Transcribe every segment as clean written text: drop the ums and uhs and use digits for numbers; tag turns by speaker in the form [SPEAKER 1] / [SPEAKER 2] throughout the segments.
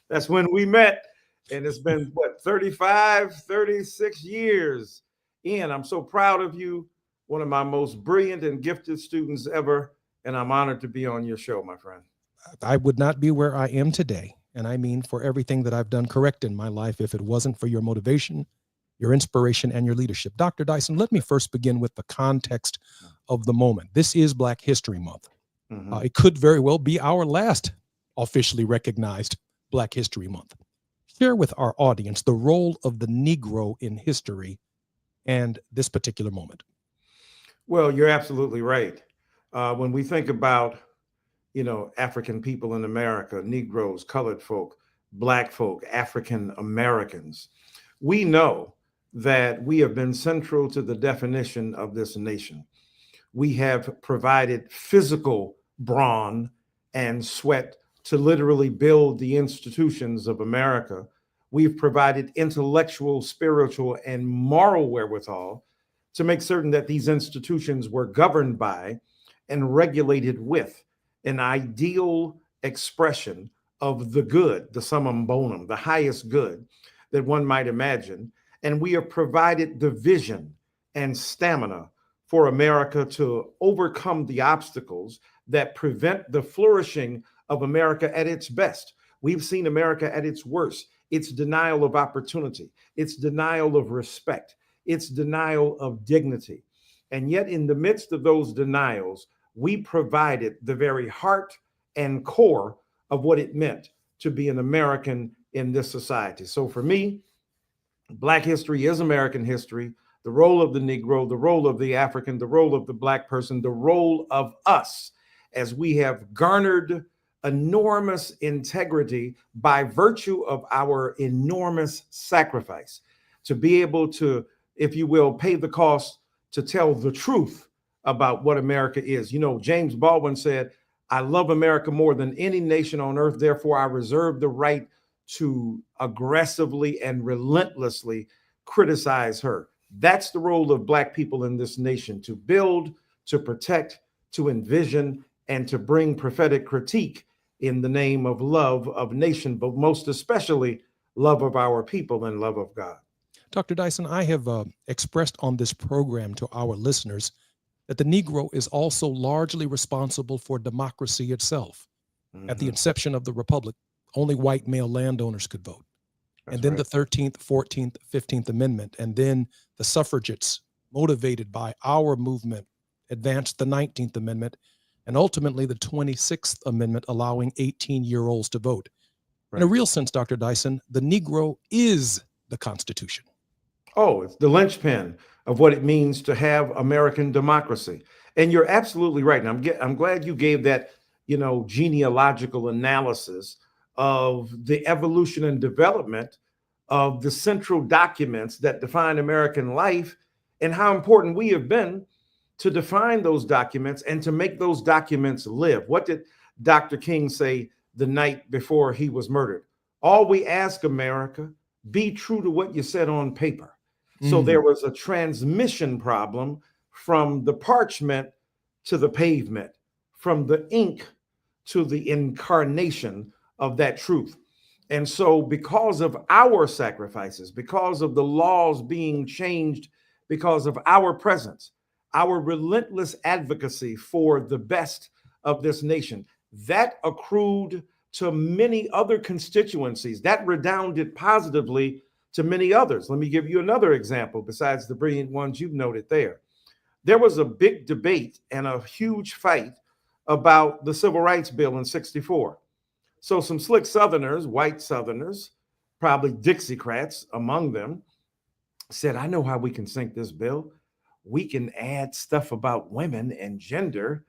[SPEAKER 1] That's when we met. And it's been what, 35, 36 years. Ian, I'm so proud of you. One of my most brilliant and gifted students ever. And I'm honored to be on your show, my friend.
[SPEAKER 2] I would not be where I am today. And I mean, for everything that I've done correct in my life, if it wasn't for your motivation, your inspiration, and your leadership. Dr. Dyson, let me first begin with the context of the moment. This is Black History Month.
[SPEAKER 1] Mm-hmm.
[SPEAKER 2] It could very well be our last officially recognized Black History Month. Share with our audience the role of the Negro in history and this particular moment.
[SPEAKER 1] Well, you're absolutely right. When we think about, African people in America, Negroes, colored folk, Black folk, African Americans, we know that we have been central to the definition of this nation. We have provided physical brawn and sweat to literally build the institutions of America. We've provided intellectual, spiritual, and moral wherewithal to make certain that these institutions were governed by and regulated with an ideal expression of the good, the summum bonum, the highest good that one might imagine. And we have provided the vision and stamina for America to overcome the obstacles that prevent the flourishing of America at its best. We've seen America at its worst. It's denial of opportunity, it's denial of respect, it's denial of dignity. And yet, in the midst of those denials, we provided the very heart and core of what it meant to be an American in this society. So for me, Black history is American history. The role of the Negro, the role of the African, the role of the Black person, the role of us as we have garnered enormous integrity by virtue of our enormous sacrifice to be able to, if you will, pay the cost to tell the truth about what America is. James Baldwin said, I love America more than any nation on earth. Therefore, I reserve the right to aggressively and relentlessly criticize her. That's the role of Black people in this nation, to build, to protect, to envision, and to bring prophetic critique in the name of love of nation, but most especially love of our people and love of God.
[SPEAKER 2] Dr. Dyson, I have expressed on this program to our listeners that the Negro is also largely responsible for democracy itself. At the
[SPEAKER 1] Mhm.
[SPEAKER 2] inception of the Republic, only white male landowners could vote.
[SPEAKER 1] That's
[SPEAKER 2] And then
[SPEAKER 1] right.
[SPEAKER 2] the 13th, 14th, 15th Amendment, and then the suffragettes, motivated by our movement, advanced the 19th Amendment, and ultimately the 26th Amendment, allowing 18-year-olds to vote. In a
[SPEAKER 1] Right.
[SPEAKER 2] real sense, Dr. Dyson, the Negro is the Constitution.
[SPEAKER 1] Oh, it's the linchpin of what it means to have American democracy. And you're absolutely right. And I'm glad you gave that, genealogical analysis of the evolution and development of the central documents that define American life and how important we have been to define those documents and to make those documents live. What did Dr. King say the night before he was murdered? All we ask, America, be true to what you said on paper. So there was a transmission problem from the parchment to the pavement, from the ink to the incarnation of that truth. And so, because of our sacrifices, because of the laws being changed, because of our presence, our relentless advocacy for the best of this nation, that accrued to many other constituencies, that redounded positively to many others. Let me give you another example besides the brilliant ones you've noted there. There was a big debate and a huge fight about the Civil Rights Bill in 64. So some slick Southerners, white Southerners, probably Dixiecrats among them, said, I know how we can sink this bill. We can add stuff about women and gender,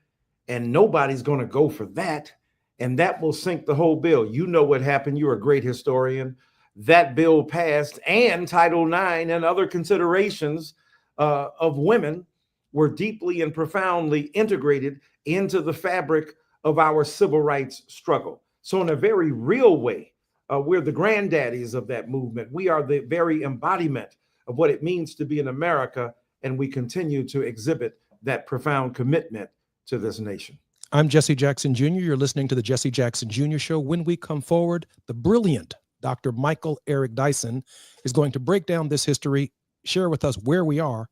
[SPEAKER 1] and nobody's going to go for that. And that will sink the whole bill. You know what happened. You're a great historian. That bill passed, and Title IX and other considerations of women were deeply and profoundly integrated into the fabric of our civil rights struggle. So, in a very real way, we're the granddaddies of that movement. We are the very embodiment of what it means to be in America, and we continue to exhibit that profound commitment to this nation.
[SPEAKER 2] I'm Jesse Jackson Jr. You're listening to the Jesse Jackson Jr. Show. When we come forward, the brilliant Dr. Michael Eric Dyson is going to break down this history, share with us where we are,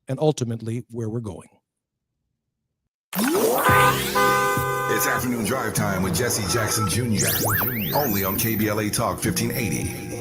[SPEAKER 2] and ultimately where we're going.
[SPEAKER 3] It's afternoon drive time with Jesse Jackson Jr. Only on KBLA Talk 1580.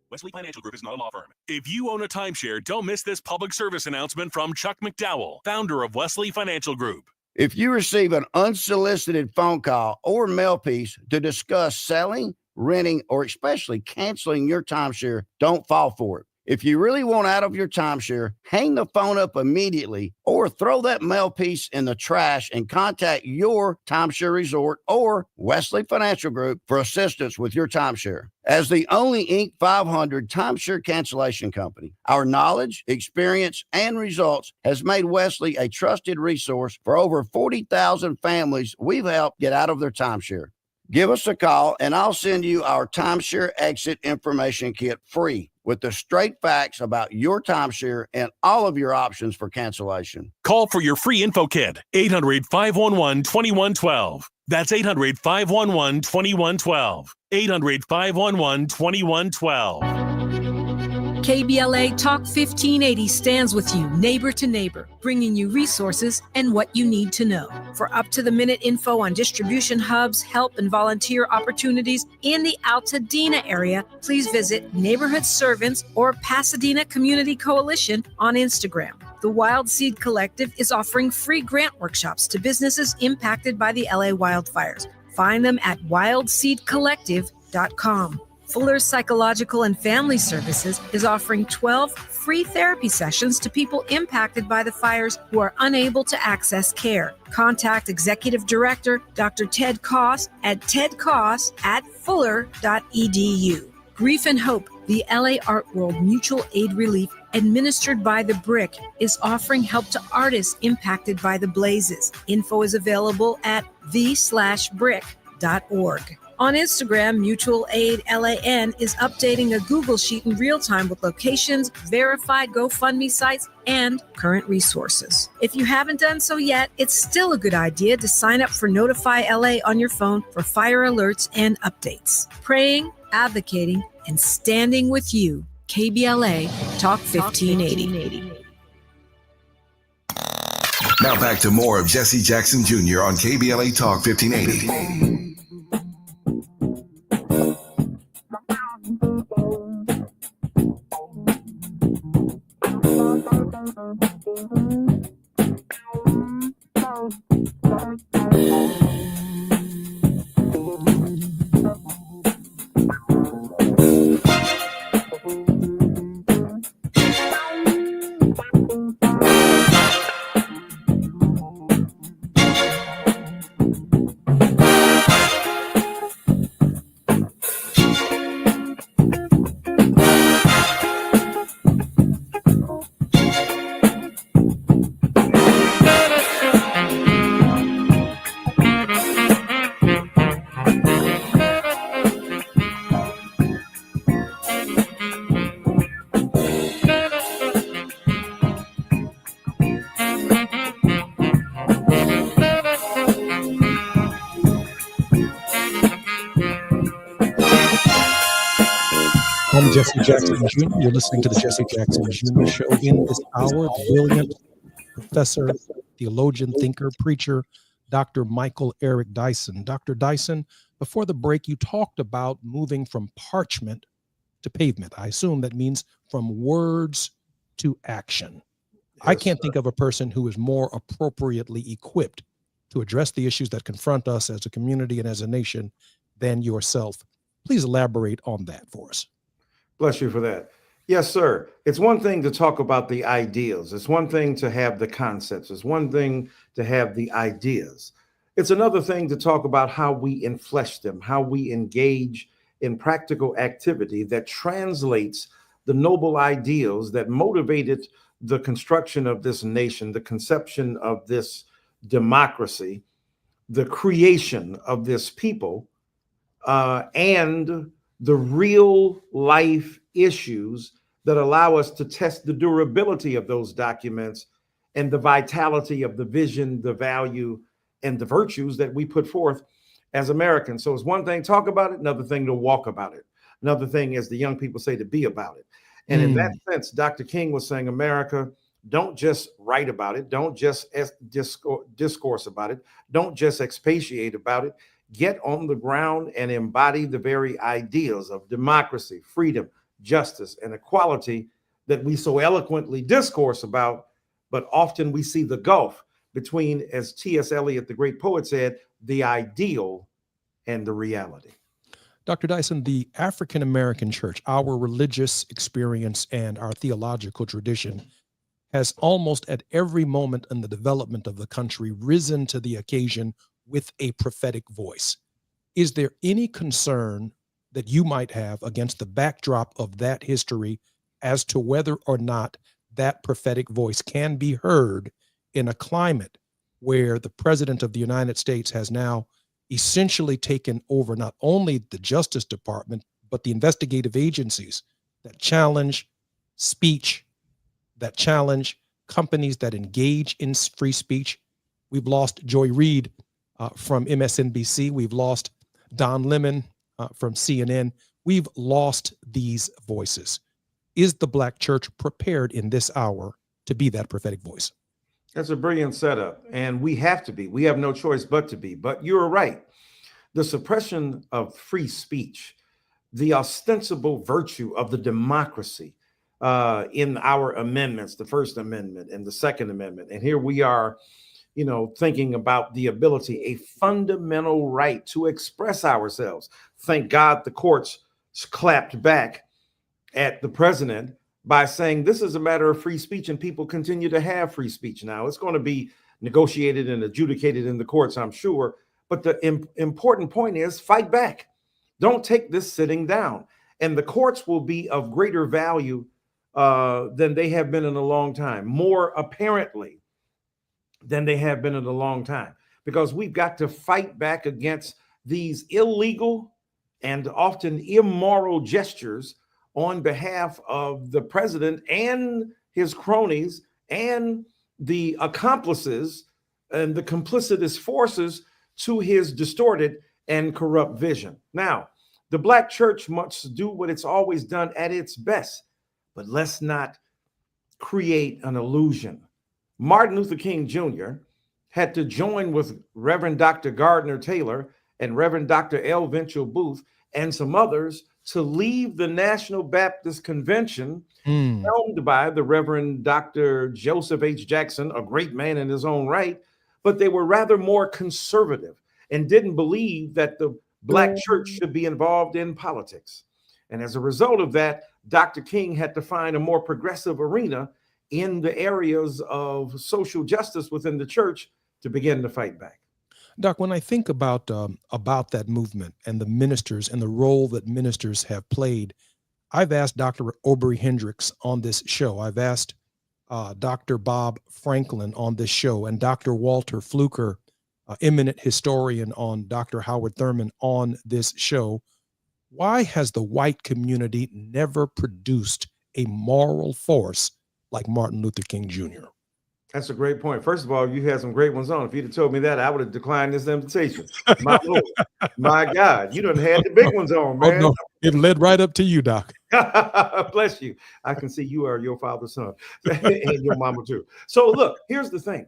[SPEAKER 4] Wesley Financial Group is not a law firm. If you own a timeshare, don't miss this public service announcement from Chuck McDowell, founder of Wesley Financial Group.
[SPEAKER 5] If you receive an unsolicited phone call or mail piece to discuss selling, renting, or especially canceling your timeshare, don't fall for it. If you really want out of your timeshare, hang the phone up immediately or throw that mail piece in the trash and contact your timeshare resort or Wesley Financial Group for assistance with your timeshare. As the only Inc. 500 timeshare cancellation company, our knowledge, experience, and results has made Wesley a trusted resource for over 40,000 families we've helped get out of their timeshare. Give us a call and I'll send you our timeshare exit information kit free with the straight facts about your timeshare and all of your options for cancellation.
[SPEAKER 4] Call for your free info kit, 800-511-2112. That's 800-511-2112. 800-511-2112.
[SPEAKER 6] KBLA Talk 1580 stands with you, neighbor to neighbor, bringing you resources and what you need to know. For up-to-the-minute info on distribution hubs, help, and volunteer opportunities in the Altadena area, please visit Neighborhood Servants or Pasadena Community Coalition on Instagram. The Wild Seed Collective is offering free grant workshops to businesses impacted by the LA wildfires. Find them at wildseedcollective.com. Fuller's Psychological and Family Services is offering 12 free therapy sessions to people impacted by the fires who are unable to access care. Contact Executive Director Dr. Ted Koss at tedkoss@fuller.edu. Grief and Hope, the LA Art World Mutual Aid Relief administered by The Brick, is offering help to artists impacted by the blazes. Info is available at the/brick.org. On Instagram, Mutual Aid LAN is updating a Google Sheet in real time with locations, verified GoFundMe sites, and current resources. If you haven't done so yet, it's still a good idea to sign up for Notify LA on your phone for fire alerts and updates. Praying, advocating, and standing with you. KBLA Talk 1580.
[SPEAKER 3] Now back to more of Jesse Jackson Jr. on KBLA Talk 1580.
[SPEAKER 2] I'm Jesse Jackson Jr. You're listening to the Jesse Jackson Jr. Show. In this hour, the brilliant professor, theologian, thinker, preacher, Dr. Michael Eric Dyson. Dr. Dyson, before the break, you talked about moving from parchment to pavement. I assume that means from words to action. Yes, I can't think of a person who is more appropriately equipped to address the issues that confront us as a community and as a nation than yourself. Please elaborate on that for us.
[SPEAKER 1] Bless you for that. Yes, sir. It's one thing to talk about the ideals. It's one thing to have the concepts. It's one thing to have the ideas. It's another thing to talk about how we enflesh them, how we engage in practical activity that translates the noble ideals that motivated the construction of this nation, the conception of this democracy, the creation of this people, and the real life issues that allow us to test the durability of those documents and the vitality of the vision, the value, and the virtues that we put forth as Americans. So it's one thing to talk about it, another thing to walk about it. Another thing, as the young people say, to be about it. And in that sense, Dr. King was saying, America, don't just write about it. Don't just discourse about it. Don't just expatiate about it. Get on the ground and embody the very ideals of democracy, freedom, justice, and equality that we so eloquently discourse about, but often we see the gulf between, as T.S. Eliot, the great poet, said, the ideal and the reality.
[SPEAKER 2] Dr. Dyson, the African American church, our religious experience and our theological tradition, has almost at every moment in the development of the country risen to the occasion with a prophetic voice. Is there any concern that you might have against the backdrop of that history as to whether or not that prophetic voice can be heard in a climate where the President of the United States has now essentially taken over not only the Justice Department, but the investigative agencies that challenge speech, that challenge companies that engage in free speech? We've lost Joy Reid from MSNBC. We've lost Don Lemon from CNN. We've lost these voices. Is the Black church prepared in this hour to be that prophetic voice?
[SPEAKER 1] That's a brilliant setup, and we have to be. We have no choice but to be. But you're right. The suppression of free speech, the ostensible virtue of the democracy in our amendments, the First Amendment and the Second Amendment. And here we are, thinking about the ability, a fundamental right to express ourselves. Thank God the courts clapped back at the president by saying this is a matter of free speech, and people continue to have free speech. Now, it's going to be negotiated and adjudicated in the courts, I'm sure. But the important point is fight back. Don't take this sitting down. And the courts will be of greater value than they have been in a long time, more apparently than they have been in a long time, because we've got to fight back against these illegal and often immoral gestures on behalf of the president and his cronies and the accomplices and the complicitous forces to his distorted and corrupt vision. Now, the Black church must do what it's always done at its best, but let's not create an illusion. Martin Luther King Jr. had to join with Reverend Dr. Gardner Taylor and Reverend Dr. L. Venture Booth and some others to leave the National Baptist Convention, helmed by the Reverend Dr. Joseph H. Jackson, a great man in his own right, but they were rather more conservative and didn't believe that the Black church should be involved in politics. And as a result of that, Dr. King had to find a more progressive arena in the areas of social justice within the church to begin to fight back.
[SPEAKER 2] Doc, when I think about that movement and the ministers and the role that ministers have played, I've asked Dr. Aubrey Hendricks on this show. I've asked Dr. Bob Franklin on this show, and Dr. Walter Fluker, eminent historian, on Dr. Howard Thurman on this show. Why has the white community never produced a moral force like Martin Luther King Jr.?
[SPEAKER 1] That's a great point. First of all, you had some great ones on. If you'd have told me that, I would have declined this invitation. My Lord, my God, you done had the big ones on, man.
[SPEAKER 2] Oh, no. It led right up to you, Doc.
[SPEAKER 1] Bless you. I can see you are your father's son and your mama too. So look, here's the thing.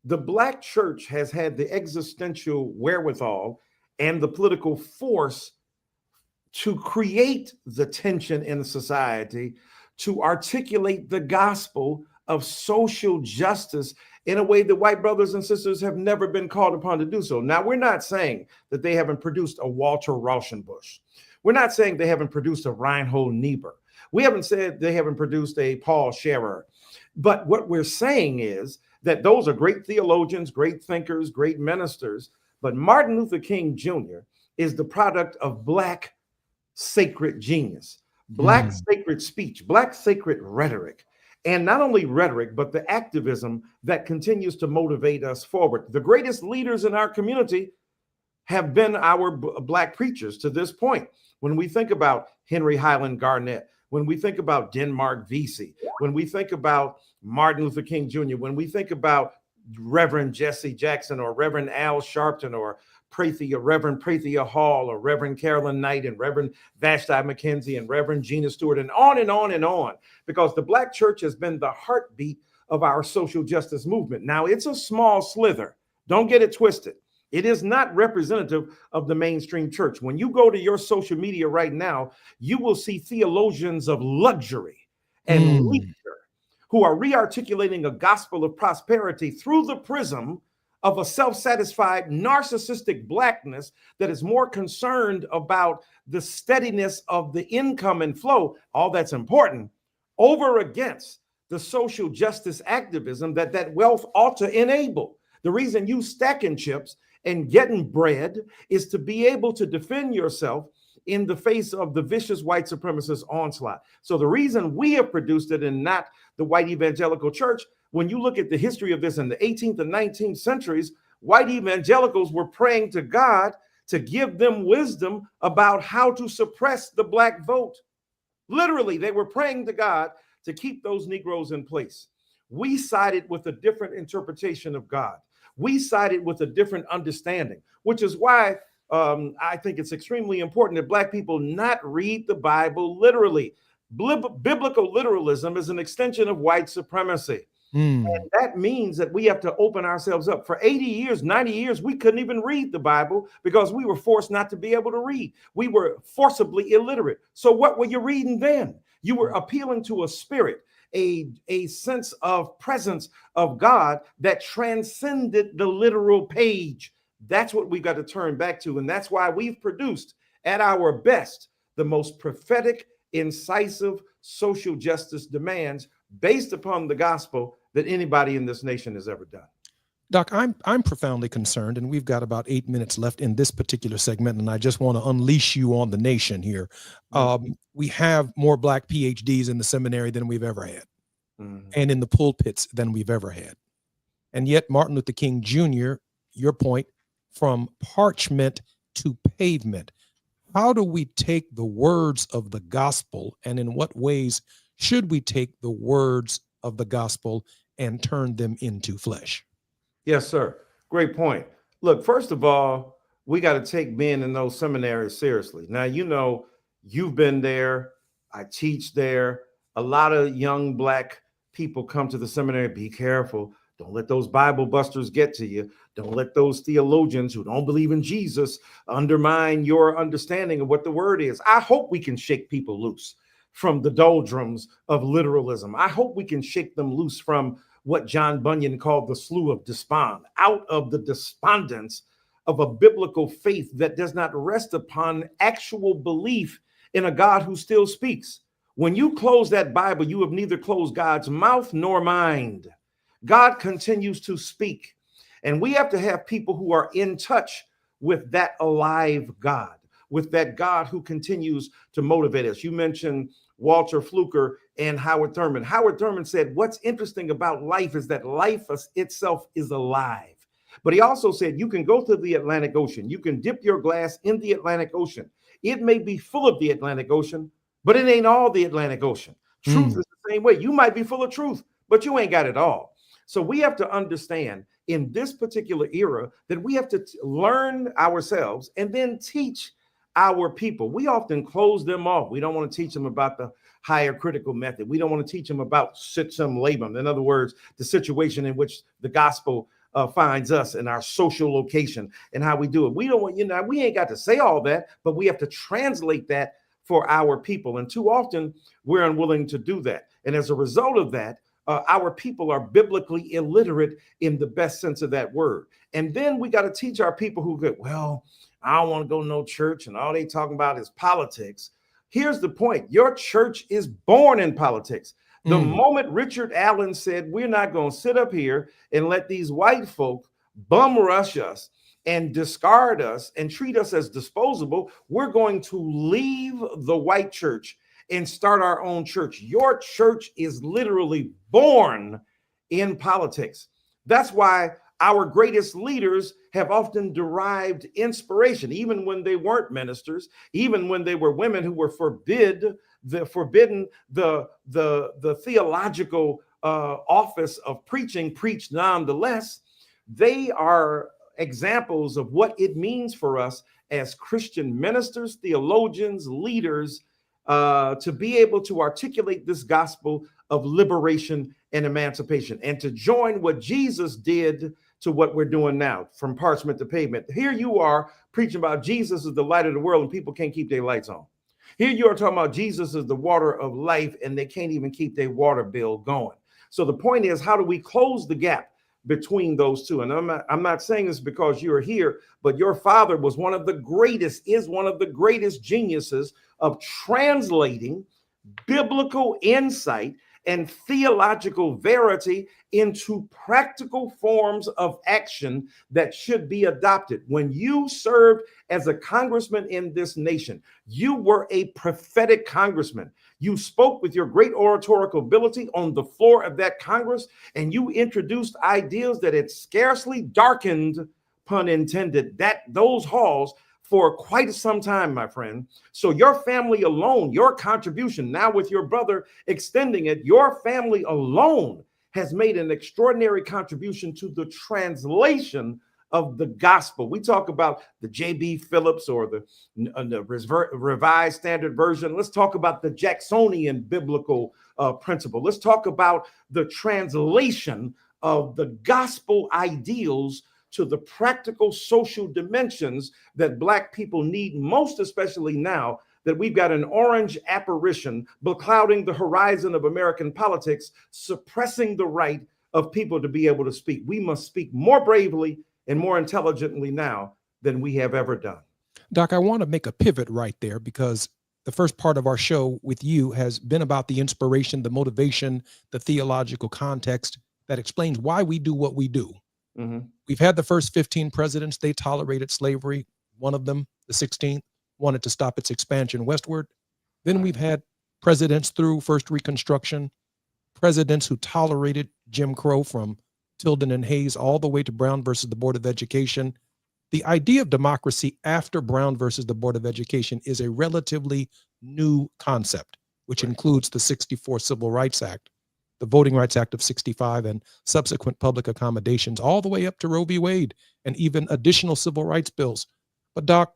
[SPEAKER 1] The Black church has had the existential wherewithal and the political force to create the tension in society, to articulate the gospel of social justice in a way that white brothers and sisters have never been called upon to do so. Now, we're not saying that they haven't produced a Walter Rauschenbusch. We're not saying they haven't produced a Reinhold Niebuhr. We haven't said they haven't produced a Paul Scherer. But what we're saying is that those are great theologians, great thinkers, great ministers. But Martin Luther King Jr. is the product of Black sacred genius, Black sacred speech, Black sacred rhetoric. And not only rhetoric, but the activism that continues to motivate us forward. The greatest leaders in our community have been our Black preachers to this point. When we think about Henry Highland Garnett, when we think about Denmark Vesey, when we think about Martin Luther King Jr., when we think about Reverend Jesse Jackson or Reverend Al Sharpton or Reverend Prathia Hall or Reverend Carolyn Knight and Reverend Vashti McKenzie and Reverend Gina Stewart and on and on and on, because the Black church has been the heartbeat of our social justice movement. Now, it's a small slither. Don't get it twisted. It is not representative of the mainstream church. When you go to your social media right now, you will see theologians of luxury and leisure who are re-articulating a gospel of prosperity through the prism of a self-satisfied, narcissistic Blackness that is more concerned about the steadiness of the income and flow, all that's important, over against the social justice activism that wealth ought to enable. The reason you stacking chips and getting bread is to be able to defend yourself in the face of the vicious white supremacist onslaught. So the reason we have produced it and not the white evangelical church, when you look at the history of this in the 18th and 19th centuries, white evangelicals were praying to God to give them wisdom about how to suppress the Black vote. Literally, they were praying to God to keep those Negroes in place. We sided with a different interpretation of God. We sided with a different understanding, which is why I think it's extremely important that Black people not read the Bible literally. Biblical literalism is an extension of white supremacy. And that means that we have to open ourselves up. For 80 years, 90 years, we couldn't even read the Bible because we were forced not to be able to read. We were forcibly illiterate. So what were you reading then? You were appealing to a spirit, a sense of presence of God that transcended the literal page. That's what we've got to turn back to. And that's why we've produced at our best the most prophetic, incisive social justice demands based upon the gospel that anybody in this nation has ever done.
[SPEAKER 2] Doc, I'm profoundly concerned, and we've got about 8 minutes left in this particular segment, and I just want to unleash you on the nation here. We have more Black PhDs in the seminary than we've ever had, and in the pulpits than we've ever had. And yet Martin Luther King Jr., your point, from parchment to pavement. How do we take the words of the gospel, and in what ways should we take the words of the gospel and turn them into flesh?
[SPEAKER 1] Yes, sir. Great point. Look, first of all, we got to take being in those seminaries seriously. Now, you know, you've been there. I teach there. A lot of young Black people come to the seminary. Be careful. Don't let those Bible busters get to you. Don't let those theologians who don't believe in Jesus undermine your understanding of what the word is. I hope we can shake people loose from the doldrums of literalism. I hope we can shake them loose from what John Bunyan called the slough of despond, out of the despondence of a biblical faith that does not rest upon actual belief in a God who still speaks. When you close that Bible, you have neither closed God's mouth nor mind. God continues to speak. And we have to have people who are in touch with that alive God, with that God who continues to motivate us. You mentioned Walter Fluker and Howard Thurman. Howard Thurman said, what's interesting about life is that life itself is alive. But he also said, you can go to the Atlantic Ocean. You can dip your glass in the Atlantic Ocean. It may be full of the Atlantic Ocean, but it ain't all the Atlantic Ocean. Truth is the same way. You might be full of truth, but you ain't got it all. So we have to understand in this particular era that we have to learn ourselves and then teach our people. We often close them off. We don't want to teach them about the higher critical method. We don't want to teach them about sit-sum labum. In other words, the situation in which the gospel finds us in our social location and how we do it. We don't want, we ain't got to say all that, but we have to translate that for our people. And too often we're unwilling to do that. And as a result of that, our people are biblically illiterate in the best sense of that word. And then we got to teach our people who go, well, I don't want to go to no church and all they talking about is politics. Here's the point. Your church is born in politics. The moment Richard Allen said, we're not going to sit up here and let these white folk bum rush us and discard us and treat us as disposable, we're going to leave the white church and start our own church. Your church is literally born in politics. That's why our greatest leaders have often derived inspiration, even when they weren't ministers, even when they were women who were forbid forbidden the theological office of preaching, preached nonetheless. They are examples of what it means for us as Christian ministers, theologians, leaders, to be able to articulate this gospel of liberation and emancipation, and to join what Jesus did to what we're doing now, from parchment to pavement. Here you are preaching about Jesus is the light of the world, and people can't keep their lights on. Here you are talking about Jesus is the water of life, and they can't even keep their water bill going. So the point is, how do we close the gap between those two? And I'm not saying this because you're here, but your father was one of the greatest, is one of the greatest geniuses of translating biblical insight and theological verity into practical forms of action that should be adopted. When you served as a congressman in this nation, you were a prophetic congressman. You spoke with your great oratorical ability on the floor of that Congress, and you introduced ideas that had scarcely darkened, pun intended, those halls for quite some time, my friend. So your family alone, your contribution, now with your brother extending it, your family alone has made an extraordinary contribution to the translation of the gospel. We talk about the J.B. Phillips or the Revised Standard Version. Let's talk about the Jacksonian biblical principle. Let's talk about the translation of the gospel ideals to the practical social dimensions that Black people need most, especially now that we've got an orange apparition beclouding the horizon of American politics, suppressing the right of people to be able to speak. We must speak more bravely and more intelligently now than we have ever done.
[SPEAKER 2] Doc, I want to make a pivot right there, because the first part of our show with you has been about the inspiration, the motivation, the theological context that explains why we do what we do.
[SPEAKER 1] Mm-hmm.
[SPEAKER 2] We've had the first 15 presidents. They tolerated slavery. One of them, the 16th, wanted to stop its expansion westward. Then we've had presidents through first Reconstruction, presidents who tolerated Jim Crow from Tilden and Hayes all the way to Brown versus the Board of Education. The idea of democracy after Brown versus the Board of Education is a relatively new concept, which includes the 64 Civil Rights Act, the Voting Rights Act of 65, and subsequent public accommodations, all the way up to Roe v. Wade and even additional civil rights bills. But Doc,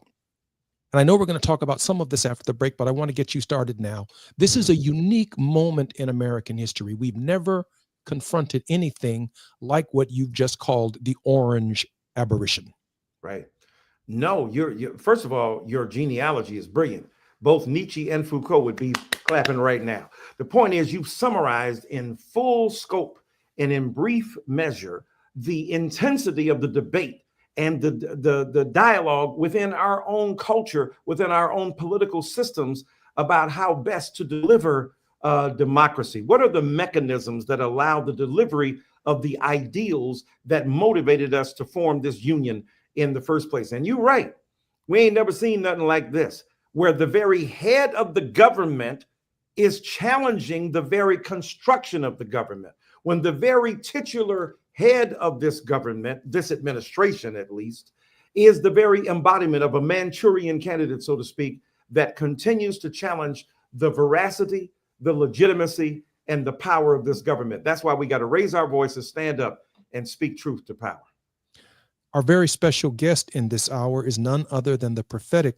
[SPEAKER 2] and I know we're going to talk about some of this after the break, but I want to get you started now. This is a unique moment in American history. We've never confronted anything like what you've just called the orange aberration.
[SPEAKER 1] Right. No, first of all, your genealogy is brilliant. Both Nietzsche and Foucault would be clapping right now. The point is, you've summarized in full scope and in brief measure the intensity of the debate and the dialogue within our own culture, within our own political systems about how best to deliver democracy. What are the mechanisms that allow the delivery of the ideals that motivated us to form this union in the first place? And you're right. We ain't never seen nothing like this, where the very head of the government is challenging the very construction of the government. When the very titular head of this government, this administration at least, is the very embodiment of a Manchurian candidate, so to speak, that continues to challenge the veracity, the legitimacy, and the power of this government. That's why we got to raise our voices, stand up, and speak truth to power.
[SPEAKER 2] Our very special guest in this hour is none other than the prophetic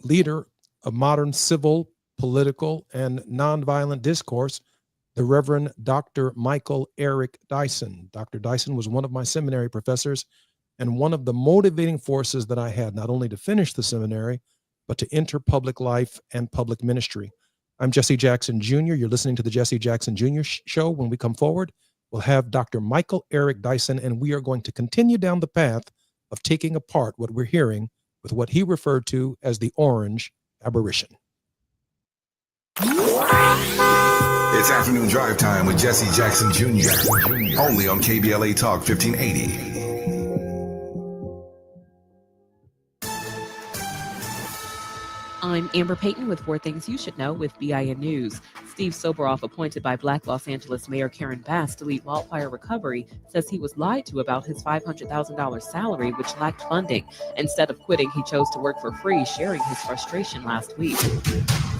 [SPEAKER 2] leader of modern civil, political, and nonviolent discourse, the Reverend Dr. Michael Eric Dyson. Dr. Dyson was one of my seminary professors and one of the motivating forces that I had, not only to finish the seminary, but to enter public life and public ministry. I'm Jesse Jackson Jr. You're listening to the Jesse Jackson Jr. Show. When we come forward, we'll have Dr. Michael Eric Dyson, and we are going to continue down the path of taking apart what we're hearing with what he referred to as the orange aberration.
[SPEAKER 3] It's afternoon drive time with Jesse Jackson Jr. Only on KBLA Talk 1580.
[SPEAKER 7] I'm Amber Payton with 4 Things You Should Know with BIN News. Steve Soboroff, appointed by Black Los Angeles Mayor Karen Bass to lead wildfire recovery, says he was lied to about his $500,000 salary, which lacked funding. Instead of quitting, he chose to work for free, sharing his frustration last week.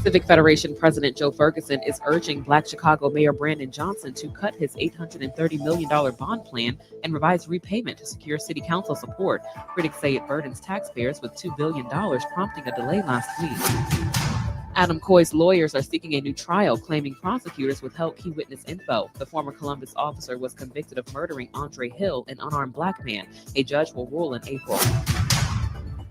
[SPEAKER 7] Civic Federation President Joe Ferguson is urging Black Chicago Mayor Brandon Johnson to cut his $830 million bond plan and revise repayment to secure city council support. Critics say it burdens taxpayers with $2 billion, prompting a delay last week. Adam Coy's lawyers are seeking a new trial, claiming prosecutors withheld key witness info. The former Columbus officer was convicted of murdering Andre Hill, an unarmed Black man. A judge will rule in April.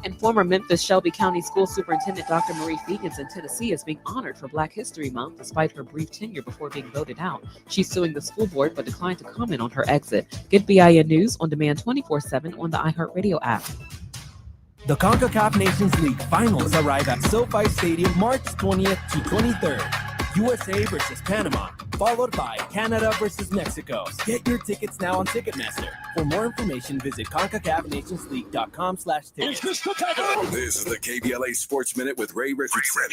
[SPEAKER 7] And former Memphis Shelby County School Superintendent Dr. Marie Fegans in Tennessee is being honored for Black History Month despite her brief tenure before being voted out. She's suing the school board but declined to comment on her exit. Get BIN News on demand 24/7 on the iHeartRadio app.
[SPEAKER 8] The CONCACAF Nations League finals arrive at SoFi Stadium March 20th to 23rd. USA versus Panama, followed by Canada versus Mexico. Get your tickets now on Ticketmaster. For more information, visit CONCACAFNationsLeague.com/tickets.
[SPEAKER 3] This is the KBLA Sports Minute with Ray Richardson.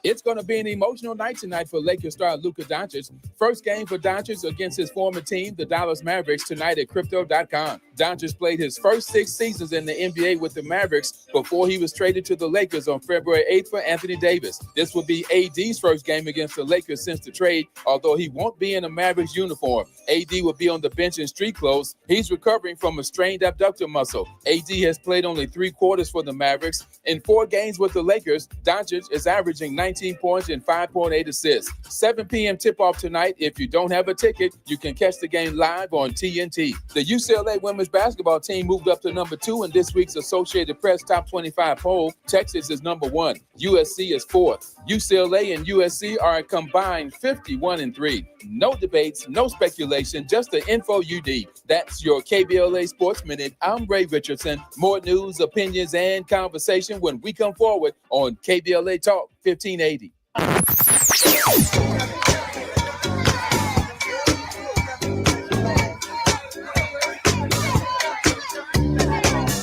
[SPEAKER 9] It's going to be an emotional night tonight for Lakers star Luka Doncic. First game for Doncic against his former team, the Dallas Mavericks, tonight at Crypto.com. Doncic played his first 6 seasons in the NBA with the Mavericks before he was traded to the Lakers on February 8th for Anthony Davis. This will be AD's first game against the Lakers since the trade, although he won't be in a Mavericks uniform. AD will be on the bench in street clothes. He's recovering from a strained abductor muscle. AD has played only 3 quarters for the Mavericks. In 4 games with the Lakers, Doncic is averaging 19 points and 5.8 assists. 7 p.m. tip-off tonight. If you don't have a ticket, you can catch the game live on TNT. The UCLA women's basketball team moved up to number 2 in this week's Associated Press Top 25 poll. Texas is number 1. USC is 4th. UCLA and USC are a combined 51-3. No debates, no speculation, just the info you need. That's your KBLA Sports Minute. I'm Ray Richardson. More news, opinions, and conversation when we come forward on KBLA Talk 1580.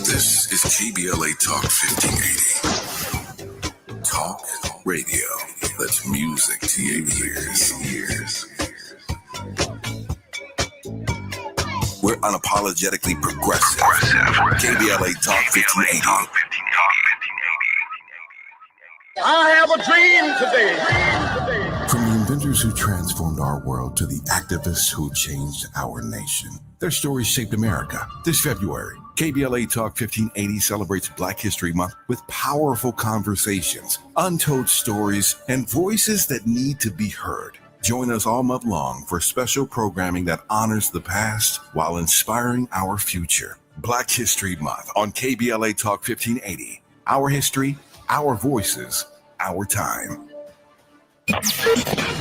[SPEAKER 3] This is KBLA Talk 1580. Talk radio. That's music to your ears. We're unapologetically progressive. KBLA Talk 1580.
[SPEAKER 10] I have a dream today.
[SPEAKER 3] From the inventors who transformed our world to the activists who changed our nation, their stories shaped America. This February, KBLA Talk 1580 celebrates Black History Month with powerful conversations, untold stories, and voices that need to be heard. Join us all month long for special programming that honors the past while inspiring our future. Black History Month on KBLA Talk 1580. Our history, our voices, our time.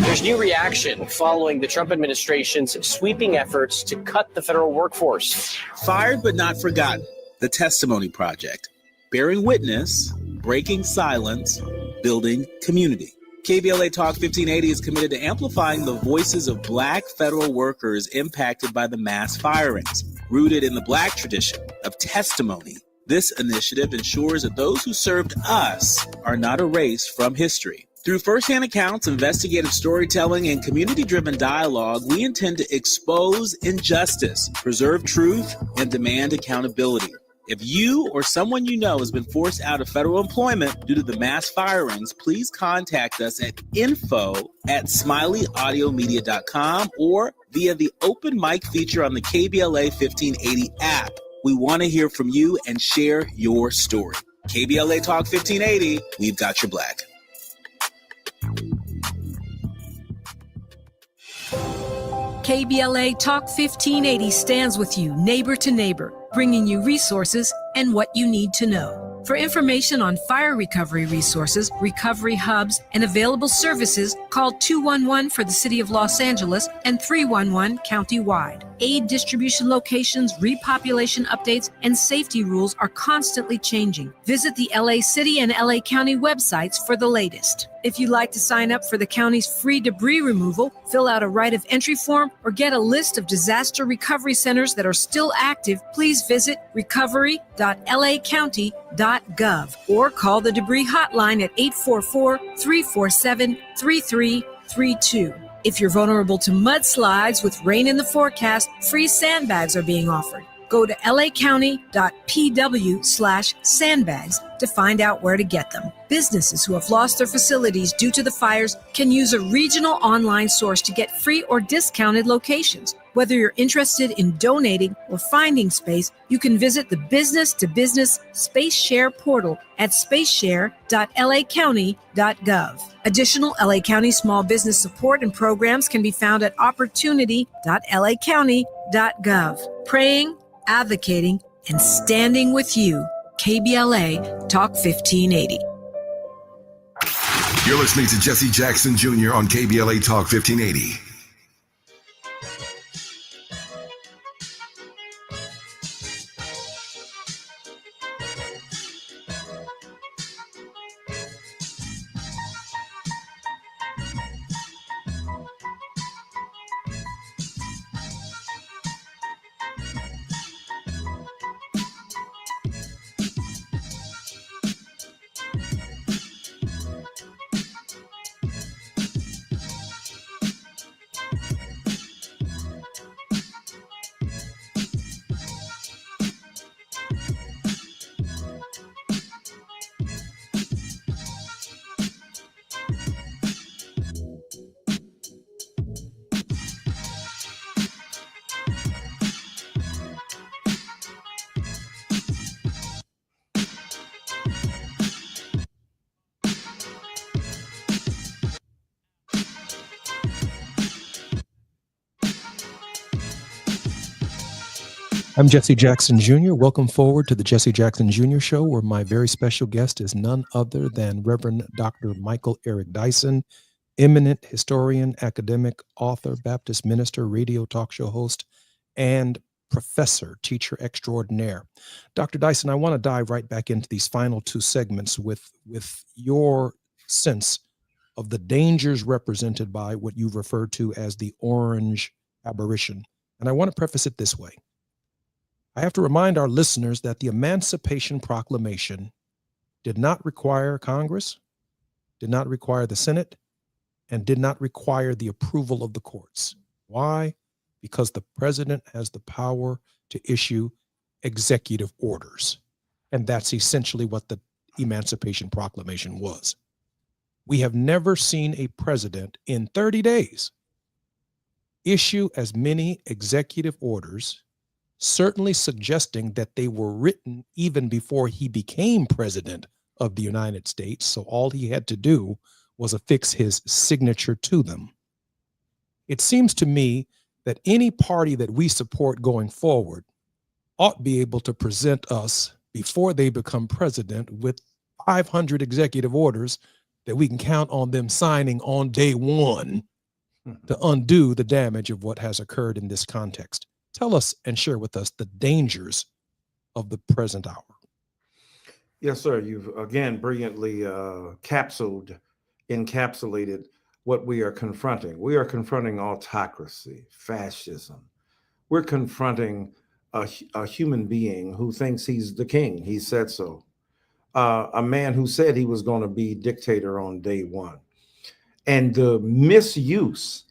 [SPEAKER 11] There's new reaction following the Trump administration's sweeping efforts to cut the federal workforce.
[SPEAKER 12] Fired but not forgotten. The Testimony Project. Bearing witness, breaking silence, building community. KBLA Talk 1580 is committed to amplifying the voices of Black federal workers impacted by the mass firings. Rooted in the Black tradition of testimony, this initiative ensures that those who served us are not erased from history. Through firsthand accounts, investigative storytelling, and community-driven dialogue, we intend to expose injustice, preserve truth, and demand accountability. If you or someone you know has been forced out of federal employment due to the mass firings, please contact us at info@smileyAudiomedia.com or via the open mic feature on the KBLA 1580 app. We want to hear from you and share your story. KBLA Talk 1580, we've got your Black.
[SPEAKER 6] KBLA Talk 1580 stands with you, neighbor to neighbor, bringing you resources and what you need to know. For information on fire recovery resources, recovery hubs, and available services, call 211 for the City of Los Angeles and 311 countywide. Aid distribution locations, repopulation updates, and safety rules are constantly changing. Visit the LA City and LA County websites for the latest. If you'd like to sign up for the county's free debris removal, fill out a right of entry form, or get a list of disaster recovery centers that are still active, please visit recovery.lacounty.gov or call the debris hotline at 844-347-3332. If you're vulnerable to mudslides with rain in the forecast, free sandbags are being offered. Go to lacounty.pw/sandbags to find out where to get them. Businesses who have lost their facilities due to the fires can use a regional online source to get free or discounted locations. Whether you're interested in donating or finding space, you can visit the Business to Business Space Share portal at spaceshare.lacounty.gov. Additional LA County small business support and programs can be found at opportunity.lacounty.gov. Praying, advocating, and standing with you. KBLA Talk 1580.
[SPEAKER 3] You're listening to Jesse Jackson Jr. on KBLA Talk 1580.
[SPEAKER 2] I'm Jesse Jackson Jr. Welcome forward to the Jesse Jackson Jr. Show, where my very special guest is none other than Reverend Dr. Michael Eric Dyson, eminent historian, academic, author, Baptist minister, radio talk show host, and professor, teacher extraordinaire. Dr. Dyson, I want to dive right back into these final two segments with your sense of the dangers represented by what you've referred to as the orange aberration. And I want to preface it this way. I have to remind our listeners that the Emancipation Proclamation did not require Congress, did not require the Senate, and did not require the approval of the courts. Why? Because the president has the power to issue executive orders. And that's essentially what the Emancipation Proclamation was. We have never seen a president in 30 days issue as many executive orders, certainly suggesting that they were written even before he became president of the United States. So all he had to do was affix his signature to them. It seems to me that any party that we support going forward ought to be able to present us before they become president with 500 executive orders that we can count on them signing on day one to undo the damage of what has occurred in this context. Tell us and share with us the dangers of the present hour.
[SPEAKER 1] Yes, sir. You've again brilliantly encapsulated what we are confronting. We are confronting autocracy, fascism. We're confronting a human being who thinks he's the king. He said so. A man who said he was going to be dictator on day one. And the misuse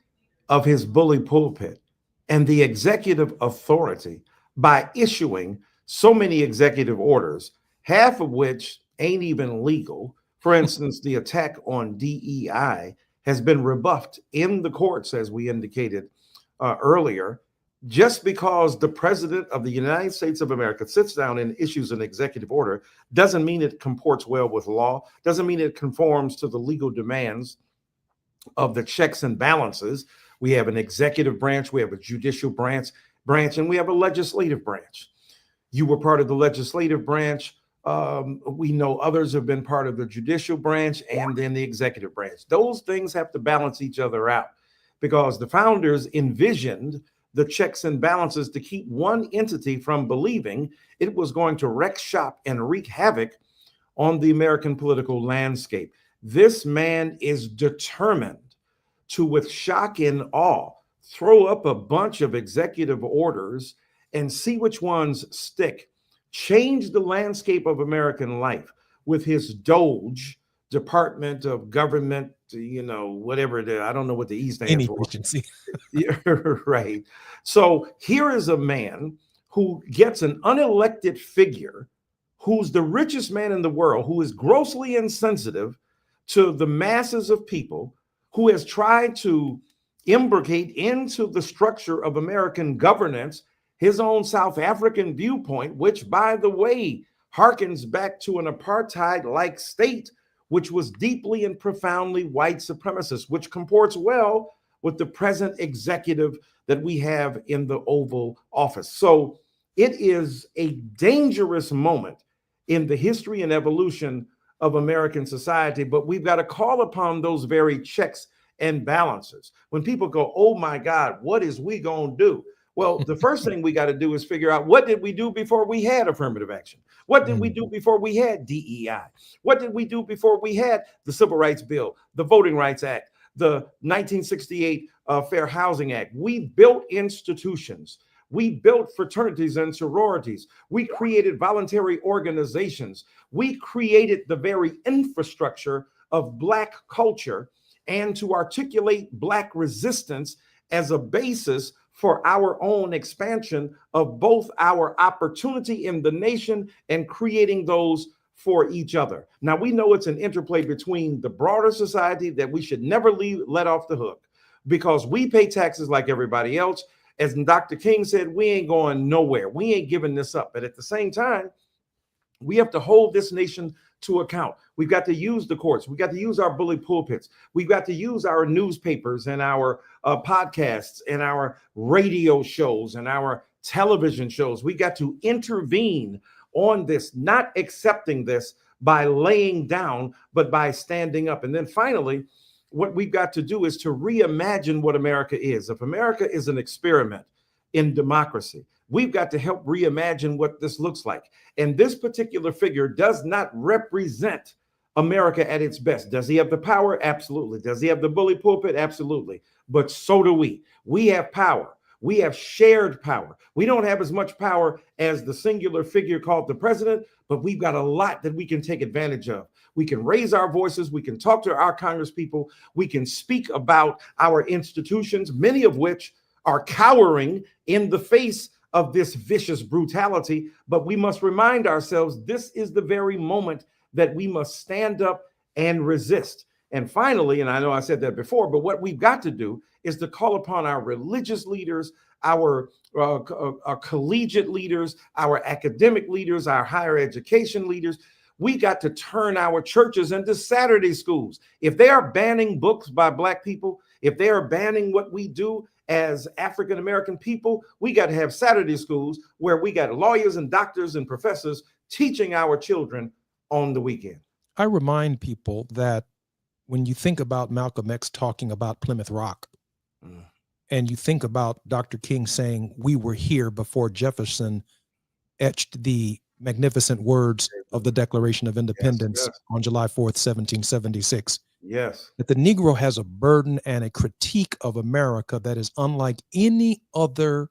[SPEAKER 1] of his bully pulpit and the executive authority by issuing so many executive orders, half of which ain't even legal. For instance, the attack on DEI has been rebuffed in the courts, as we indicated earlier. Just because the president of the United States of America sits down and issues an executive order doesn't mean it comports well with law, doesn't mean it conforms to the legal demands of the checks and balances. We have an executive branch, we have a judicial branch, and we have a legislative branch. You were part of the legislative branch. We know others have been part of the judicial branch and then the executive branch. Those things have to balance each other out because the founders envisioned the checks and balances to keep one entity from believing it was going to wreck shop and wreak havoc on the American political landscape. This man is determined to, with shock and awe, throw up a bunch of executive orders and see which ones stick, change the landscape of American life with his Doge, Department of Government, whatever it is. I don't know what the E stands for.
[SPEAKER 2] Inefficiency.
[SPEAKER 1] Yeah, right. So here is a man who gets an unelected figure, who's the richest man in the world, who is grossly insensitive to the masses of people, who has tried to imbricate into the structure of American governance his own South African viewpoint, which, by the way, harkens back to an apartheid-like state, which was deeply and profoundly white supremacist, which comports well with the present executive that we have in the Oval Office. So it is a dangerous moment in the history and evolution of American society, but we've got to call upon those very checks and balances. When people go, oh my God, what is we gonna do? Well, the first thing we got to do is figure out, what did we do before we had affirmative action? What did we do before we had DEI? What did we do before we had the Civil Rights Bill, the Voting Rights Act, the 1968 Fair Housing Act? We built institutions. We built fraternities and sororities. We created voluntary organizations. We created the very infrastructure of Black culture, and to articulate Black resistance as a basis for our own expansion of both our opportunity in the nation and creating those for each other. Now, we know it's an interplay between the broader society that we should never let off the hook, because we pay taxes like everybody else. As Dr. King said, we ain't going nowhere. We ain't giving this up. But at the same time, we have to hold this nation to account. We've got to use the courts. We've got to use our bully pulpits. We've got to use our newspapers and our podcasts and our radio shows and our television shows. We got to intervene on this, not accepting this by laying down, but by standing up. And then finally, what we've got to do is to reimagine what America is. If America is an experiment in democracy, we've got to help reimagine what this looks like. And this particular figure does not represent America at its best. Does he have the power? Absolutely. Does he have the bully pulpit? Absolutely. But so do we. We have power. We have shared power. We don't have as much power as the singular figure called the president, but we've got a lot that we can take advantage of. We can raise our voices. We can talk to our congresspeople. We can speak about our institutions, many of which are cowering in the face of this vicious brutality. But we must remind ourselves this is the very moment that we must stand up and resist. And finally, and I know I said that before, but what we've got to do is to call upon our religious leaders, our collegiate leaders, our academic leaders, our higher education leaders. We got to turn our churches into Saturday schools. If they are banning books by Black people, if they are banning what we do as African-American people, we got to have Saturday schools where we got lawyers and doctors and professors teaching our children on the weekend.
[SPEAKER 2] I remind people that when you think about Malcolm X talking about Plymouth Rock, and you think about Dr. King saying, we were here before Jefferson etched the magnificent words of the Declaration of Independence on July 4th, 1776.
[SPEAKER 1] Yes.
[SPEAKER 2] That the Negro has a burden and a critique of America that is unlike any other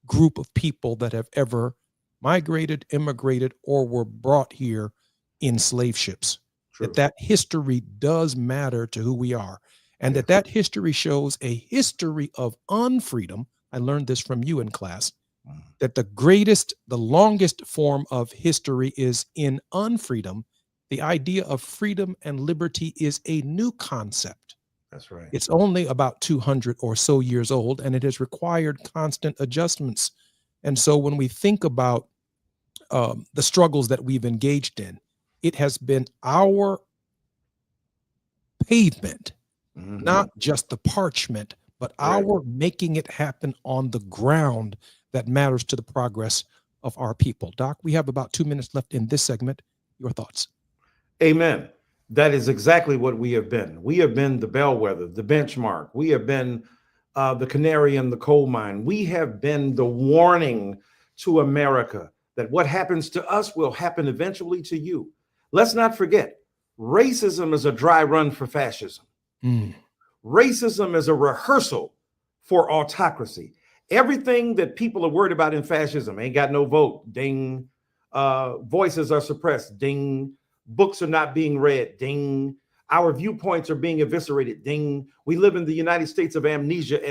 [SPEAKER 2] group of people that have ever migrated, immigrated, or were brought here in slave ships.
[SPEAKER 1] True.
[SPEAKER 2] That history does matter to who we are. And that history shows a history of unfreedom. I learned this from you in class, that the longest form of history is in unfreedom. The idea of freedom and liberty is a new concept.
[SPEAKER 1] That's right.
[SPEAKER 2] It's only about 200 or so years old, and it has required constant adjustments. And so when we think about the struggles that we've engaged in, it has been our pavement, not just the parchment, but our making it happen on the ground that matters to the progress of our people. Doc, we have about 2 minutes left in this segment. Your thoughts?
[SPEAKER 1] Amen. That is exactly what we have been. We have been the bellwether, the benchmark. We have been the canary in the coal mine. We have been the warning to America that what happens to us will happen eventually to you. Let's not forget, Racism is a dry run for fascism. Racism is a rehearsal for autocracy. Everything that people are worried about in fascism, ain't got no vote, ding. Voices are suppressed, ding. Books are not being read, ding. Our viewpoints are being eviscerated, ding. We live in the United States of amnesia,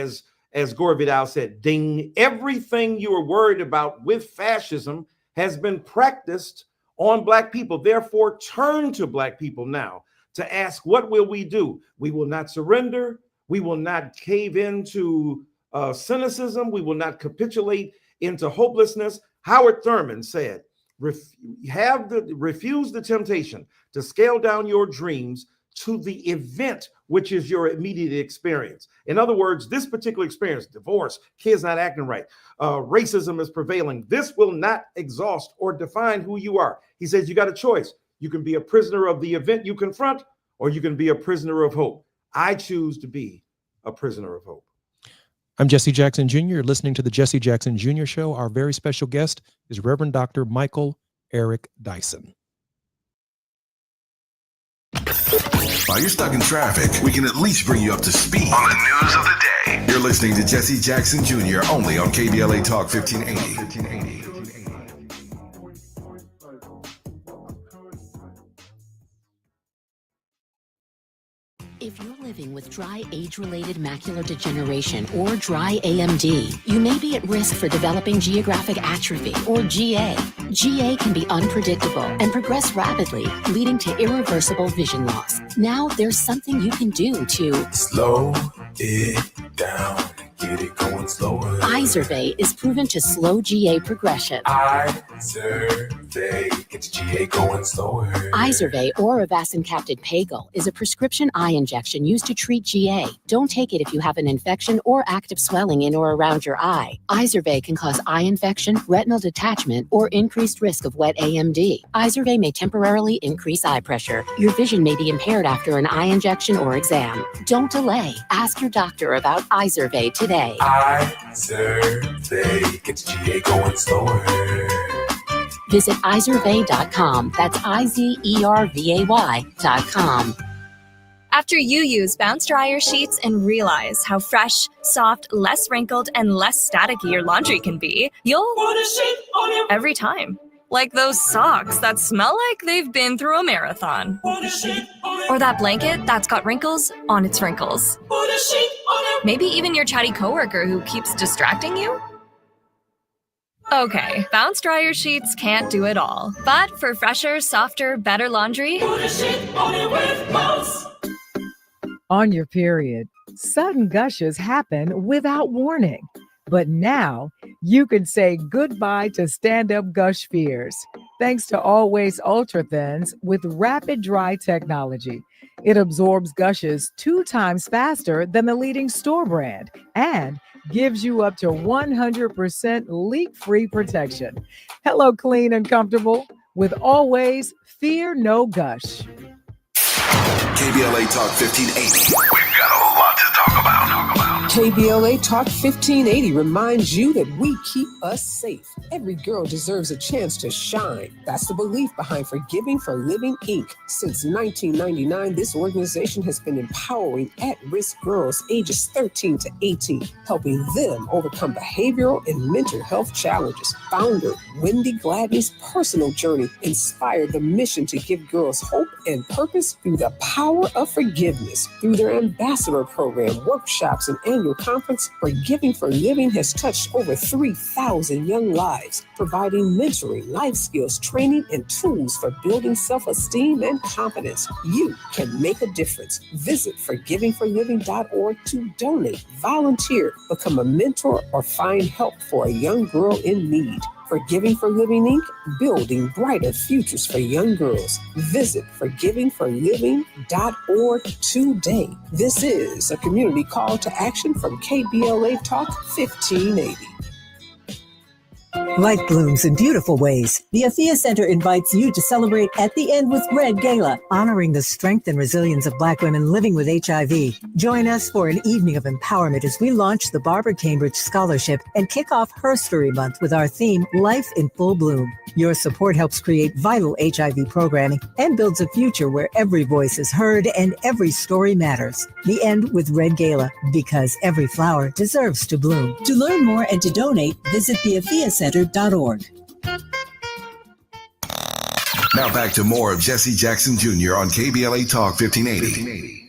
[SPEAKER 1] as Gore Vidal said, ding. Everything you are worried about with fascism has been practiced on Black people. Therefore, turn to Black people now to ask, what will we do? We will not surrender. We will not cave into cynicism. We will not capitulate into hopelessness. Howard Thurman said, refuse the temptation to scale down your dreams to the event, which is your immediate experience. In other words, this particular experience, divorce, kids not acting right, racism is prevailing. This will not exhaust or define who you are. He says you got a choice. You can be a prisoner of the event you confront, or you can be a prisoner of hope. I choose to be a prisoner of hope.
[SPEAKER 2] I'm Jesse Jackson Jr. You're listening to the Jesse Jackson Jr. Show. Our very special guest is Reverend Dr. Michael Eric Dyson.
[SPEAKER 3] While you're stuck in traffic, we can at least bring you up to speed on the news of the day. You're listening to Jesse Jackson Jr. only on KBLA Talk 1580.
[SPEAKER 13] If you're living with dry age-related macular degeneration or dry AMD, you may be at risk for developing geographic atrophy or GA. GA can be unpredictable and progress rapidly, leading to irreversible vision loss. Now there's something you can do to
[SPEAKER 14] slow it down. Get it going slower.
[SPEAKER 13] Izervay is proven to slow GA progression.
[SPEAKER 14] Izervay gets GA going slower.
[SPEAKER 13] Izervay or avacincaptad pagel is a prescription eye injection used to treat GA. Don't take it if you have an infection or active swelling in or around your eye. Izervay can cause eye infection, retinal detachment, or increased risk of wet AMD. Izervay may temporarily increase eye pressure. Your vision may be impaired after an eye injection or exam. Don't delay. Ask your doctor about Izervay today.
[SPEAKER 14] Izervay gets GA going slower.
[SPEAKER 13] Visit Izervay.com. That's IZERVAY.com.
[SPEAKER 15] After you use Bounce Dryer sheets and realize how fresh, soft, less wrinkled, and less staticky your laundry can be, you'll put a sheet on it every time. Like those socks that smell like they've been through a marathon. Or that blanket that's got wrinkles on its wrinkles. Maybe even your chatty coworker who keeps distracting you. Okay, Bounce Dryer sheets can't do it all. But for fresher, softer, better laundry, put a sheet on it with Bounce.
[SPEAKER 16] On your period, sudden gushes happen without warning. But now you can say goodbye to stand-up gush fears thanks to Always Ultra Thins with rapid dry technology. It absorbs gushes 2 times faster than the leading store brand and gives you up to 100% leak-free protection. Hello, clean and comfortable with Always Fear No Gush.
[SPEAKER 3] KBLA Talk 1580. We've got a lot to talk about.
[SPEAKER 17] KBLA Talk 1580 reminds you that we keep us safe. Every girl deserves a chance to shine. That's the belief behind Forgiving for Living, Inc. Since 1999, this organization has been empowering at-risk girls ages 13 to 18, helping them overcome behavioral and mental health challenges. Founder Wendy Gladney's personal journey inspired the mission to give girls hope and purpose through the power of forgiveness. Through their ambassador program, workshops, and annual conference, Forgiving for Living has touched over 3,000 young lives, providing mentoring, life skills, training, and tools for building self-esteem and confidence. You can make a difference. Visit forgivingforliving.org to donate, volunteer, become a mentor, or find help for a young girl in need. Forgiving for Living, Inc., building brighter futures for young girls. Visit forgivingforliving.org today. This is a community call to action from KBLA Talk 1580.
[SPEAKER 18] Life blooms in beautiful ways. The Afia Center invites you to celebrate at the end with Red Gala, honoring the strength and resilience of Black women living with HIV. Join us for an evening of empowerment as we launch the Barbara Cambridge Scholarship and kick off Herstory Month with our theme, Life in Full Bloom. Your support helps create vital HIV programming and builds a future where every voice is heard and every story matters. The end with Red Gala, because every flower deserves to bloom. To learn more and to donate, visit theafiacenter.org.
[SPEAKER 3] Now back to more of Jesse Jackson Jr. on KBLA Talk 1580.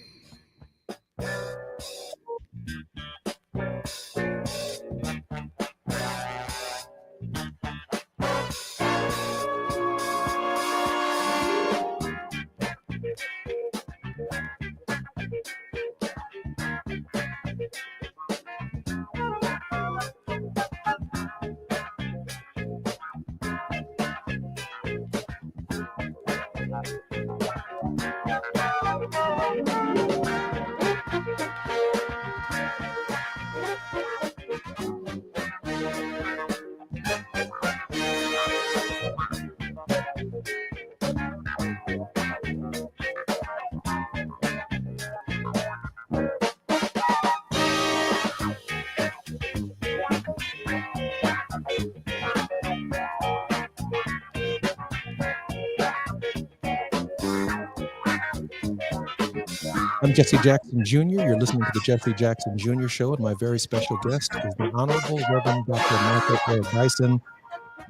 [SPEAKER 2] I'm Jesse Jackson Jr. You're listening to the Jesse Jackson Jr. Show, and my very special guest is the Honorable Reverend Dr. Michael A. Dyson,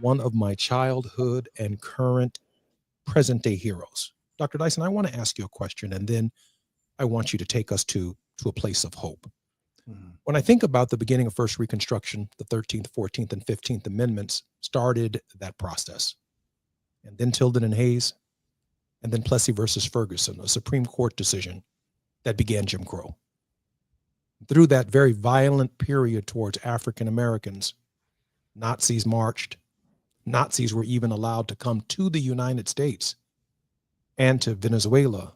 [SPEAKER 2] one of my childhood and current present-day heroes. Dr. Dyson, I want to ask you a question, and then I want you to take us to a place of hope. When I think about the beginning of First Reconstruction, the 13th, 14th, and 15th Amendments started that process. And then Tilden and Hayes, and then Plessy versus Ferguson, a Supreme Court decision that began Jim Crow. Through that very violent period towards African Americans, Nazis marched. Nazis were even allowed to come to the United States and to Venezuela,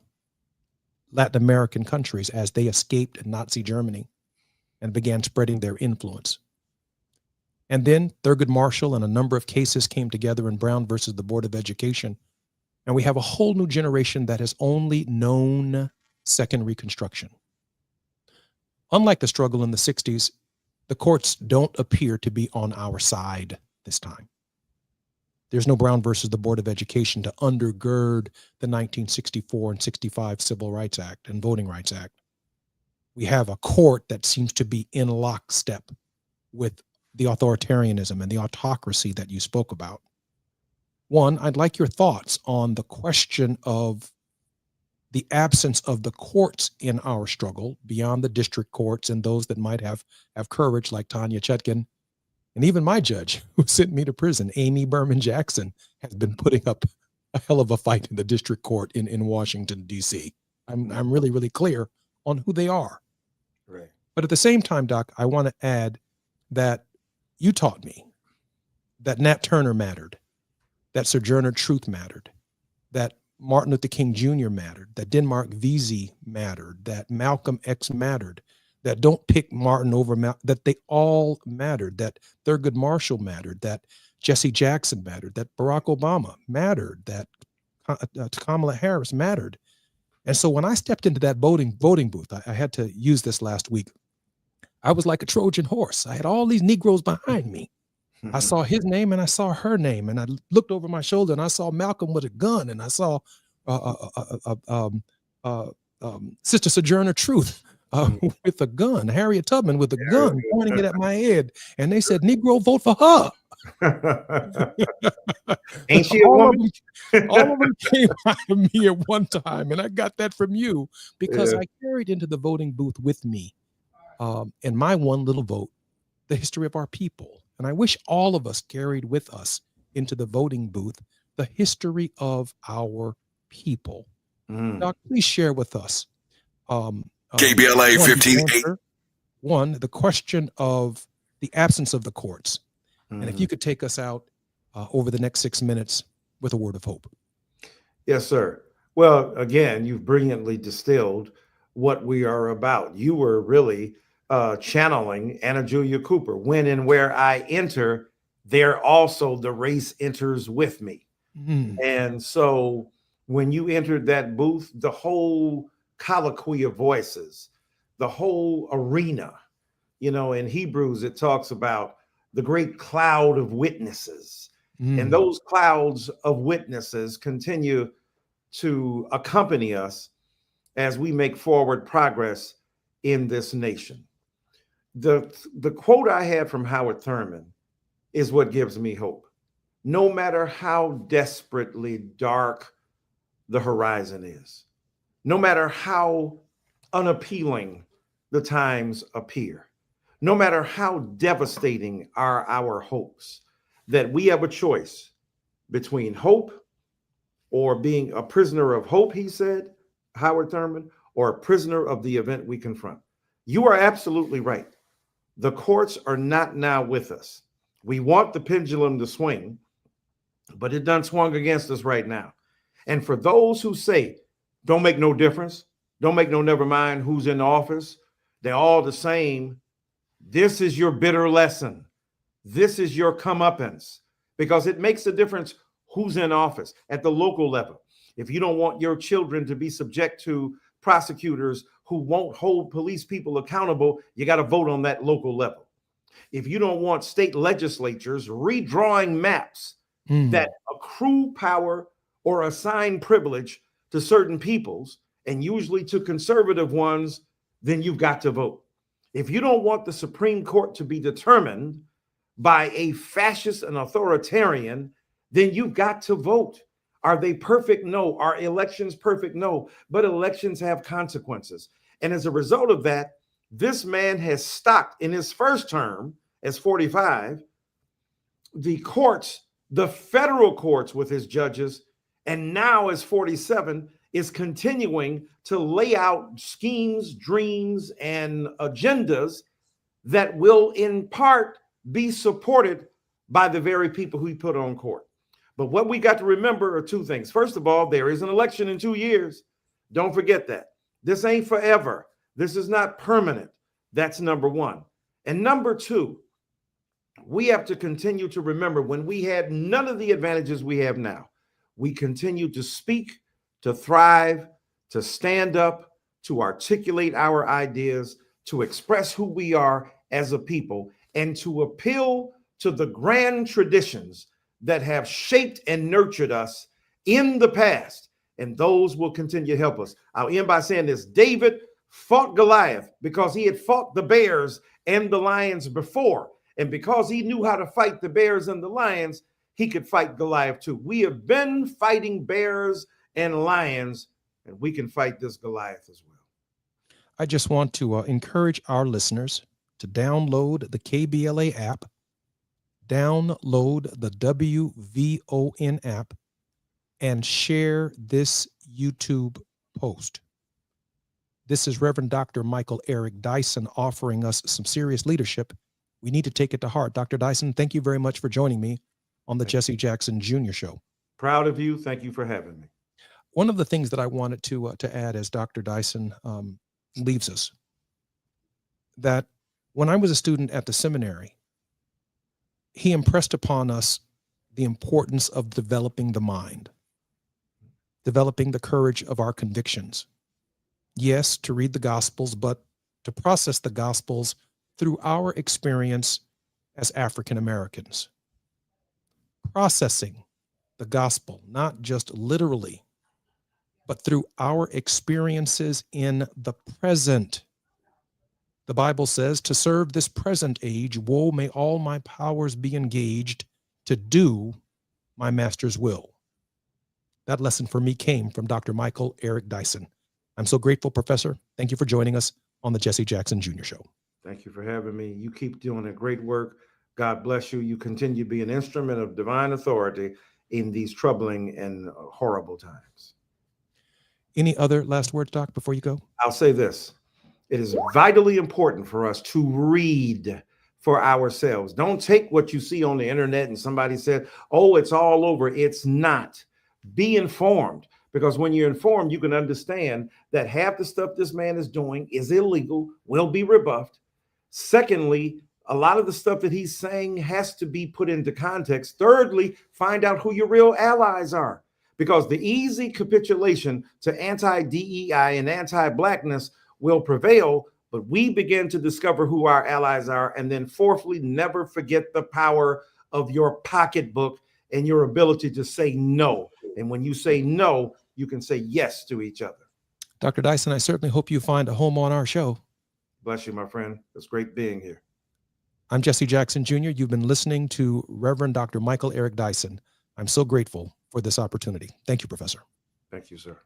[SPEAKER 2] Latin American countries, as they escaped Nazi Germany and began spreading their influence. And then Thurgood Marshall and a number of cases came together in Brown versus the Board of Education. And we have a whole new generation that has only known Second Reconstruction. Unlike the struggle in the 60s, the courts don't appear to be on our side this time. There's no Brown versus the Board of Education to undergird the 1964 and 65 Civil Rights Act and Voting Rights Act. We have a court that seems to be in lockstep with the authoritarianism and the autocracy that you spoke about. One, I'd like your thoughts on the question of the absence of the courts in our struggle, beyond the district courts and those that might have courage, like Tanya Chutkin, and even my judge who sent me to prison, Amy Berman Jackson, has been putting up a hell of a fight in the district court in Washington, D.C. I'm really, really clear on who they are.
[SPEAKER 1] Right.
[SPEAKER 2] But at the same time, Doc, I want to add that you taught me that Nat Turner mattered, that Sojourner Truth mattered, that Martin Luther King Jr. mattered, that Denmark Vesey mattered, that Malcolm X mattered, that don't pick Martin over that they all mattered, that Thurgood Marshall mattered, that Jesse Jackson mattered, that Barack Obama mattered, that Kamala Harris mattered. And so when I stepped into that voting booth, I had to use this last week. I was like a Trojan horse. I had all these Negroes behind me. I saw his name and I saw her name, and I looked over my shoulder and I saw Malcolm with a gun, and I saw Sister Sojourner Truth with a gun, Harriet Tubman with a gun pointing it at my head, and they said, "Negro, vote for her."
[SPEAKER 1] Ain't she a woman?
[SPEAKER 2] All of them came out of me at one time, and I got that from you because I carried into the voting booth with me, in my one little vote, the history of our people. And I wish all of us carried with us into the voting booth the history of our people. Doc, please share with us.
[SPEAKER 3] KBLA 1580.
[SPEAKER 2] One, the question of the absence of the courts. And if you could take us out over the next 6 minutes with a word of hope.
[SPEAKER 1] Yes, sir. Well, again, you've brilliantly distilled what we are about. You were really channeling Anna Julia Cooper. When and where I enter, there also the race enters with me. And so when you entered that booth, the whole colloquy of voices, the whole arena, in Hebrews, it talks about the great cloud of witnesses. And those clouds of witnesses continue to accompany us as we make forward progress in this nation. The quote I had from Howard Thurman is what gives me hope. No matter how desperately dark the horizon is, no matter how unappealing the times appear, no matter how devastating are our hopes, that we have a choice between hope or being a prisoner of hope, he said, Howard Thurman, or a prisoner of the event we confront. You are absolutely right. The courts are not now with us. We want the pendulum to swing, but it done swung against us right now. And for those who say, don't make no difference, don't make no never mind who's in office, they're all the same, this is your bitter lesson. This is your comeuppance, because it makes a difference who's in office at the local level. If you don't want your children to be subject to prosecutors who won't hold police people accountable, you got to vote on that local level. If you don't want state legislatures redrawing maps that accrue power or assign privilege to certain peoples, and usually to conservative ones, then you've got to vote. If you don't want the Supreme Court to be determined by a fascist and authoritarian, then you've got to vote. Are they perfect? No. Are elections perfect? No. But elections have consequences. And as a result of that, this man has stocked in his first term as 45, the courts, the federal courts with his judges, and now as 47 is continuing to lay out schemes, dreams, and agendas that will in part be supported by the very people who he put on court. But what we got to remember are two things. First of all, there is an election in 2 years. Don't forget that. This ain't forever. This is not permanent. That's number one. And number two, we have to continue to remember when we had none of the advantages we have now, we continue to speak, to thrive, to stand up, to articulate our ideas, to express who we are as a people, and to appeal to the grand traditions that have shaped and nurtured us in the past. And those will continue to help us. I'll end by saying this. David fought Goliath because he had fought the bears and the lions before. And because he knew how to fight the bears and the lions, he could fight Goliath too. We have been fighting bears and lions, and we can fight this Goliath as well.
[SPEAKER 2] I just want to encourage our listeners to download the KBLA app, download the WVON app, and share this YouTube post. This is Reverend Dr. Michael Eric Dyson offering us some serious leadership. We need to take it to heart. Dr. Dyson, thank you very much for joining me on the Jesse Jackson Jr. Show.
[SPEAKER 1] Proud of you. Thank you for having me.
[SPEAKER 2] One of the things that I wanted to add as Dr. Dyson leaves us, that when I was a student at the seminary, he impressed upon us the importance of developing the mind, developing the courage of our convictions. Yes, to read the Gospels, but to process the Gospels through our experience as African Americans. Processing the gospel, not just literally, but through our experiences in the present. The Bible says, to serve this present age, woe may all my powers be engaged to do my master's will. That lesson for me came from Dr. Michael Eric Dyson. I'm so grateful, Professor. Thank you for joining us on the Jesse Jackson Jr. Show.
[SPEAKER 1] Thank you for having me. You keep doing a great work. God bless you. You continue to be an instrument of divine authority in these troubling and horrible times.
[SPEAKER 2] Any other last words, Doc, before you go?
[SPEAKER 1] I'll say this. It is vitally important for us to read for ourselves. Don't take what you see on the internet and somebody said, oh, it's all over. It's not. Be informed, because when you're informed, you can understand that half the stuff this man is doing is illegal, will be rebuffed. Secondly, a lot of the stuff that he's saying has to be put into context. Thirdly, find out who your real allies are, because the easy capitulation to anti-DEI and anti-Blackness will prevail, but we begin to discover who our allies are. And then fourthly, never forget the power of your pocketbook and your ability to say no. And when you say no, you can say yes to each other.
[SPEAKER 2] Dr. Dyson, I certainly hope you find a home on our show.
[SPEAKER 1] Bless you, my friend. It's great being here.
[SPEAKER 2] I'm Jesse Jackson Jr. You've been listening to Reverend Dr. Michael Eric Dyson. I'm so grateful for this opportunity. Thank you, Professor.
[SPEAKER 1] Thank you, sir.